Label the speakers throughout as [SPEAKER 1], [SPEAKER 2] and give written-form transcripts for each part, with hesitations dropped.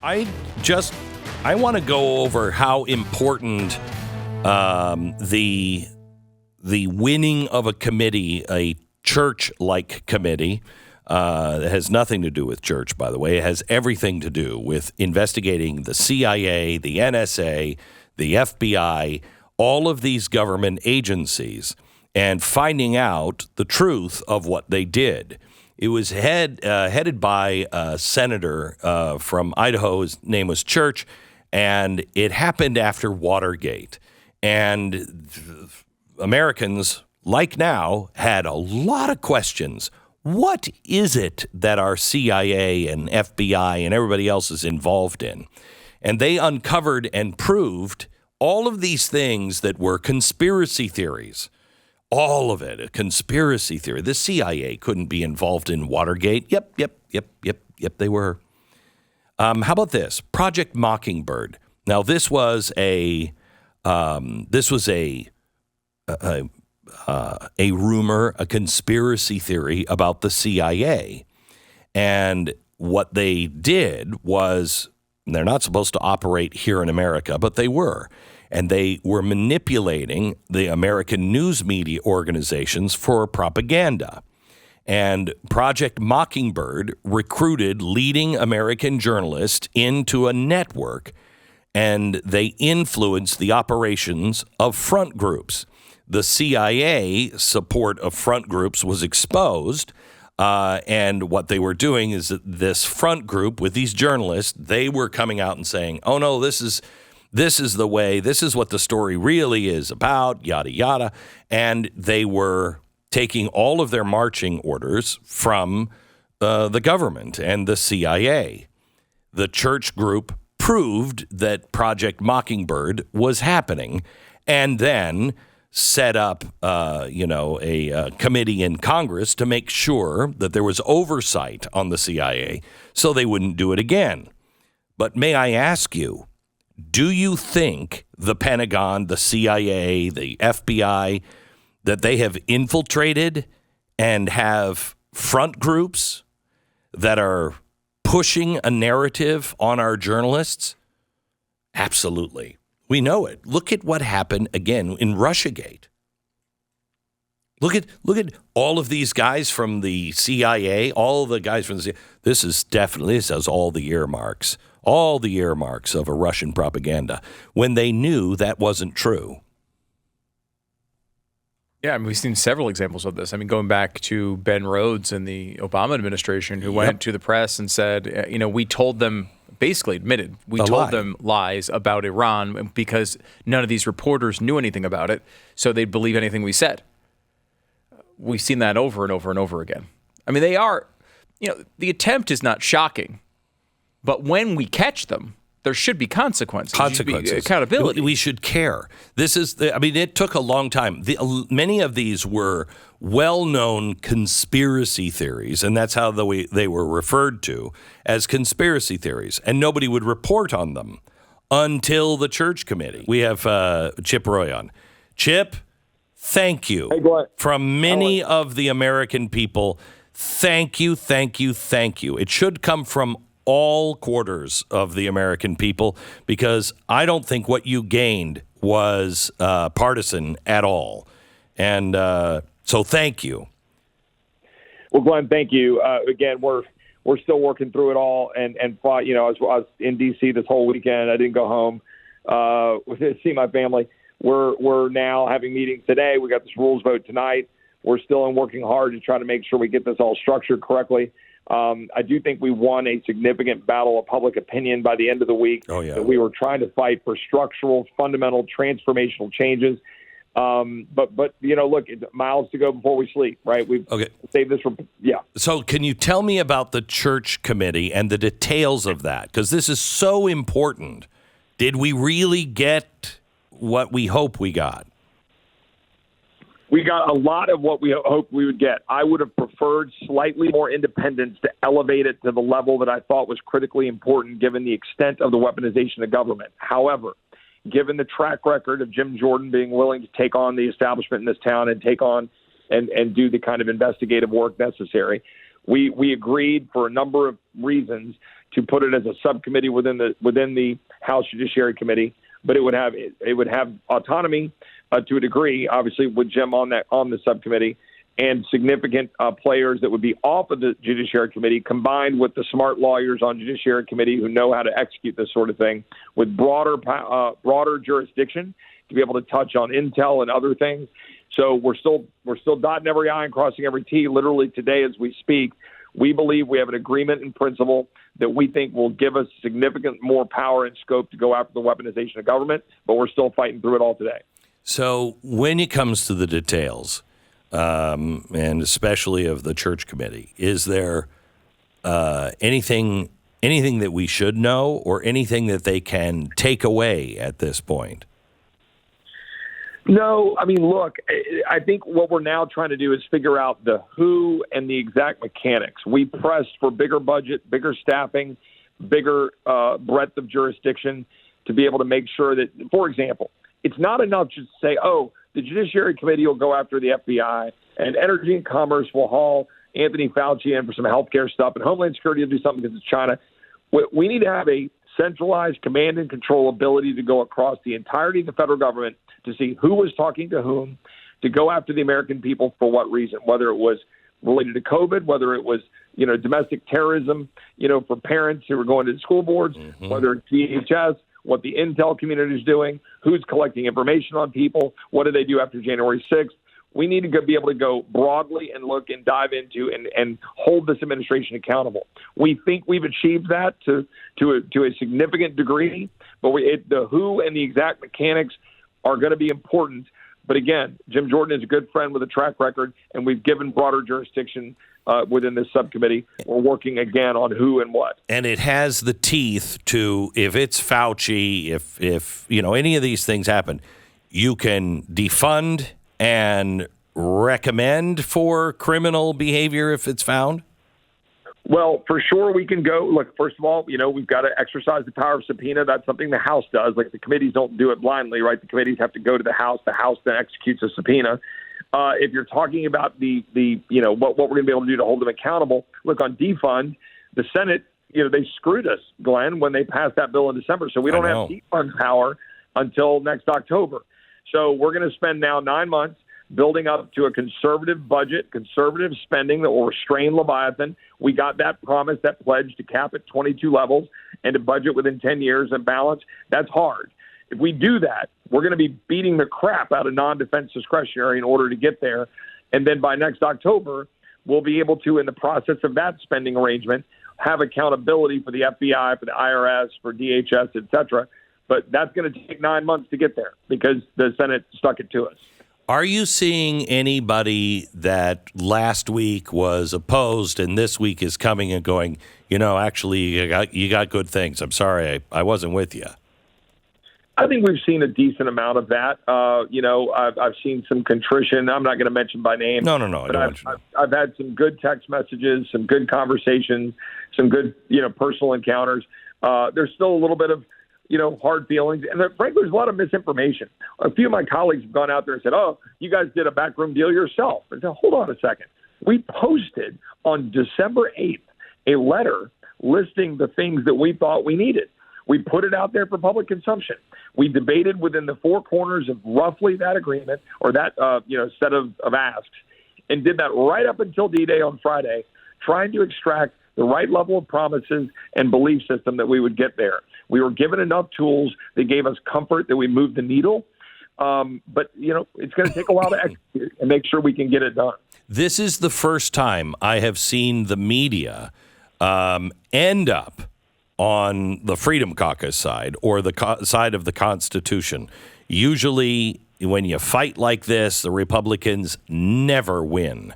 [SPEAKER 1] I want to go over how important the winning of a committee, a church-like committee, that has nothing to do with church, by the way. It has everything to do with investigating the CIA, the NSA, the FBI, all of these government agencies, and finding out the truth of what they did. It was headed by a senator from Idaho. His name was Church, and it happened after Watergate. And Americans, like now, had a lot of questions. What is it that our CIA and FBI and everybody else is involved in? And they uncovered and proved all of these things that were conspiracy theories. All of it, a conspiracy theory. The CIA couldn't be involved in Watergate. Yep, they were. How about this? Project Mockingbird. Now, this was a rumor, a conspiracy theory about the CIA. And what they did was, they're not supposed to operate here in America, but they were. And they were manipulating the American news media organizations for propaganda. And Project Mockingbird recruited leading American journalists into a network, and they influenced the operations of front groups. The CIA support of front groups was exposed, and what they were doing is that this front group with these journalists, they were coming out and saying, oh no, this is the way, this is what the story really is about, yada, yada. And they were taking all of their marching orders from the government and the CIA. The church group proved that Project Mockingbird was happening, and then set up, a committee in Congress to make sure that there was oversight on the CIA so they wouldn't do it again. But may I ask you, do you think the Pentagon, the CIA, the FBI, that they have infiltrated and have front groups that are pushing a narrative on our journalists? Absolutely. We know it. Look at what happened again in Russiagate. Look at all of these guys from the CIA, all the guys from the CIA. This has all the earmarks of a Russian propaganda when they knew that wasn't true.
[SPEAKER 2] Yeah, I mean, we've seen several examples of this. I mean, going back to Ben Rhodes and the Obama administration, who went to the press and said, we told them, basically admitted, we told them lies about Iran because none of these reporters knew anything about it, so they'd believe anything we said. We've seen that over and over and over again. I mean, they are, the attempt is not shocking, but when we catch them, there should be consequences. Accountability.
[SPEAKER 1] We should care. It took a long time. Many of these were well-known conspiracy theories, and that's how they were referred to, as conspiracy theories, and nobody would report on them until the church committee. We have Chip Roy on. Chip, thank you.
[SPEAKER 3] Hey, Glenn.
[SPEAKER 1] From many of the American people, thank you. It should come from all quarters of the American people, because I don't think what you gained was partisan at all. And so thank you.
[SPEAKER 3] Well, Glenn, thank you. Again, we're still working through it all. And I was in D.C. this whole weekend. I didn't go home to see my family. We're now having meetings today. We got this rules vote tonight. We're still working hard to try to make sure we get this all structured correctly. I do think we won a significant battle of public opinion by the end of the week.
[SPEAKER 1] Oh, yeah.
[SPEAKER 3] That we were trying to fight for structural, fundamental, transformational changes. But look, miles to go before we sleep, right? We've saved this
[SPEAKER 1] So can you tell me about the church committee and the details of that? Because this is so important. Did we really get what we hope we got?
[SPEAKER 3] We got a lot of what we hoped we would get. I would have preferred slightly more independence to elevate it to the level that I thought was critically important given the extent of the weaponization of government. However, given the track record of Jim Jordan being willing to take on the establishment in this town and take on and do the kind of investigative work necessary, We agreed for a number of reasons to put it as a subcommittee within the House Judiciary Committee, but it would have autonomy to a degree, obviously with Jim on the subcommittee, and significant players that would be off of the Judiciary Committee, combined with the smart lawyers on Judiciary Committee who know how to execute this sort of thing, with broader jurisdiction to be able to touch on intel and other things. So we're still dotting every I and crossing every T. Literally today, as we speak, we believe we have an agreement in principle that we think will give us significant more power and scope to go after the weaponization of government. But we're still fighting through it all today. So
[SPEAKER 1] when it comes to the details, and especially of the church committee, is there anything that we should know, or anything that they can take away at this point?
[SPEAKER 3] No, I mean, look, I think what we're now trying to do is figure out the who and the exact mechanics. We pressed for bigger budget, bigger staffing, bigger breadth of jurisdiction to be able to make sure that, for example, it's not enough just to say, oh, the Judiciary Committee will go after the FBI, and Energy and Commerce will haul Anthony Fauci in for some healthcare stuff, and Homeland Security will do something because it's China. We need to have a centralized command and control ability to go across the entirety of the federal government to see who was talking to whom, to go after the American people for what reason, whether it was related to COVID, whether it was, domestic terrorism, for parents who were going to the school boards, whether it's DHS, what the intel community is doing, who's collecting information on people, what do they do after January 6th. We need to be able to go broadly and look and dive into and hold this administration accountable. We think we've achieved that to a significant degree, but the who and the exact mechanics are going to be important. But again, Jim Jordan is a good friend with a track record, and we've given broader jurisdiction within this subcommittee. We're working again on who and what.
[SPEAKER 1] And it has the teeth to, if it's Fauci, if any of these things happen, you can defund and recommend for criminal behavior if it's found?
[SPEAKER 3] Well, for sure we can go. Look, first of all, we've got to exercise the power of subpoena. That's something the House does. Like, the committees don't do it blindly, right? The committees have to go to the House. The House then executes a subpoena. If you're talking about the what we're going to be able to do to hold them accountable, look, on defund, the Senate, they screwed us, Glenn, when they passed that bill in December. So we don't have defund power until next October. So we're going to spend now 9 months building up to a conservative budget, conservative spending that will restrain Leviathan. We got that promise, that pledge to cap at 22 levels and to budget within 10 years and balance. That's hard. If we do that, we're going to be beating the crap out of non-defense discretionary in order to get there. And then by next October, we'll be able to, in the process of that spending arrangement, have accountability for the FBI, for the IRS, for DHS, et cetera. But that's going to take 9 months to get there because the Senate stuck it to us.
[SPEAKER 1] Are you seeing anybody that last week was opposed and this week is coming and going, actually, you got good things. I'm sorry, I wasn't with you?
[SPEAKER 3] I think we've seen a decent amount of that. I've seen some contrition. I'm not going to mention by name.
[SPEAKER 1] No.
[SPEAKER 3] But I've had some good text messages, some good conversations, some good, personal encounters. There's still a little bit of, hard feelings. And frankly, there's a lot of misinformation. A few of my colleagues have gone out there and said, oh, you guys did a backroom deal yourself. I said, hold on a second. We posted on December 8th a letter listing the things that we thought we needed. We put it out there for public consumption. We debated within the four corners of roughly that agreement or that set of asks, and did that right up until D-Day on Friday, trying to extract the right level of promises and belief system that we would get there. We were given enough tools that gave us comfort that we moved the needle. But, it's going to take a while to execute and make sure we can get it done.
[SPEAKER 1] This is the first time I have seen the media end up on the Freedom Caucus side or the side of the Constitution. Usually when you fight like this, the Republicans never win.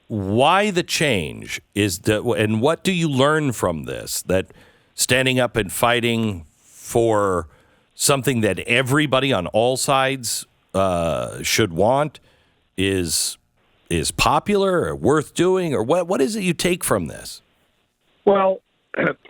[SPEAKER 1] Why the change and what do you learn from this? That standing up and fighting for something that everybody on all sides should want is popular or worth doing, or what is it you take from this?
[SPEAKER 3] Well,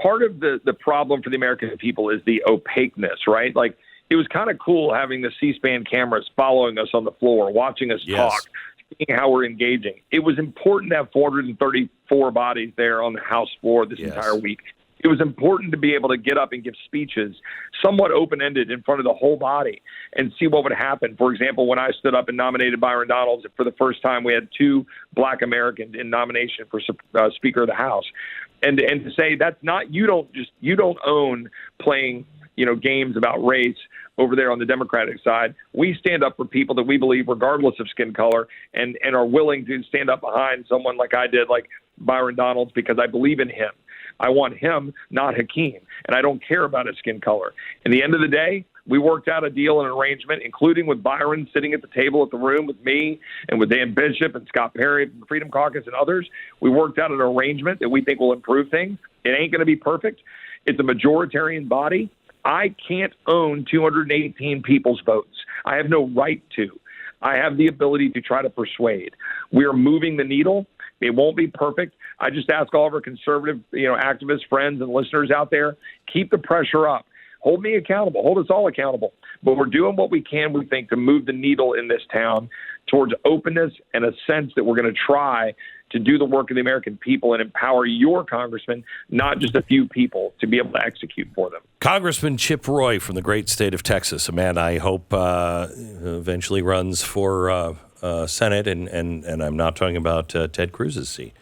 [SPEAKER 3] part of the problem for the American people is the opaqueness, right? Like, it was kind of cool having the C-SPAN cameras following us on the floor, watching us talk, seeing how we're engaging. It was important to have 434 bodies there on the House floor this entire week. It was important to be able to get up and give speeches somewhat open-ended in front of the whole body and see what would happen. For example, when I stood up and nominated Byron Donalds, for the first time we had 2 Black Americans in nomination for Speaker of the House. And to say that's not, you don't own playing, games about race over there on the Democratic side. We stand up for people that we believe, regardless of skin color, and are willing to stand up behind someone like I did, like Byron Donalds, because I believe in him. I want him, not Hakeem, and I don't care about his skin color. In the end of the day, we worked out a deal and an arrangement, including with Byron sitting at the table at the room with me and with Dan Bishop and Scott Perry from the Freedom Caucus and others. We worked out an arrangement that we think will improve things. It ain't going to be perfect. It's a majoritarian body. I can't own 218 people's votes. I have no right to. I have the ability to try to persuade. We are moving the needle. It won't be perfect. I just ask all of our conservative, activist friends and listeners out there, keep the pressure up. Hold me accountable. Hold us all accountable. But we're doing what we can, we think, to move the needle in this town towards openness and a sense that we're going to try to do the work of the American people and empower your congressman, not just a few people, to be able to execute for them.
[SPEAKER 1] Congressman Chip Roy from the great state of Texas, a man I hope eventually runs for Senate, and I'm not talking about Ted Cruz's seat.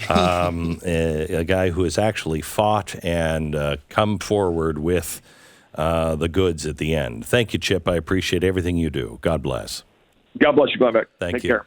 [SPEAKER 1] A guy who has actually fought and come forward with the goods at the end. Thank you, Chip. I appreciate everything you do. God bless.
[SPEAKER 3] God bless you, Glenn Beck.
[SPEAKER 1] Thank you.
[SPEAKER 3] Take care.